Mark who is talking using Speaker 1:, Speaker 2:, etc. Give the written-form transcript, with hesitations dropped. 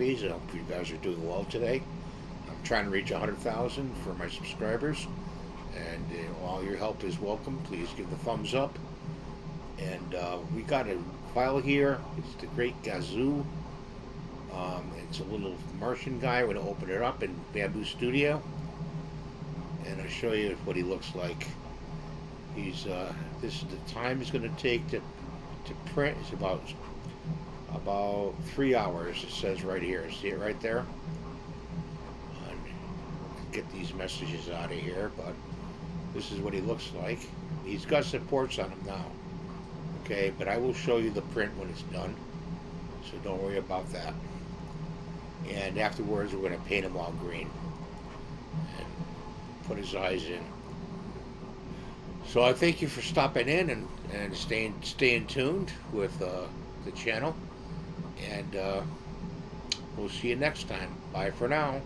Speaker 1: I hope you guys are doing well today. I'm trying to reach 100,000 for my subscribers, and all your help is welcome. Please give the thumbs up. And we got a file here. It's the Great Gazoo. It's a little Martian guy. We're going to open it up in Bamboo Studio, and I'll show you what he looks like. He's this is the time it's going to take to print. It's about 3 hours. It says right here. See it right there. Get these messages out of here, but this is what he looks like. He's got supports on him now. Okay, but I will show you the print when it's done, so don't worry about that. And afterwards, we're going to paint him all green and put his eyes in. So I thank you for stopping in and staying tuned with the channel, and we'll see you next time. Bye for now.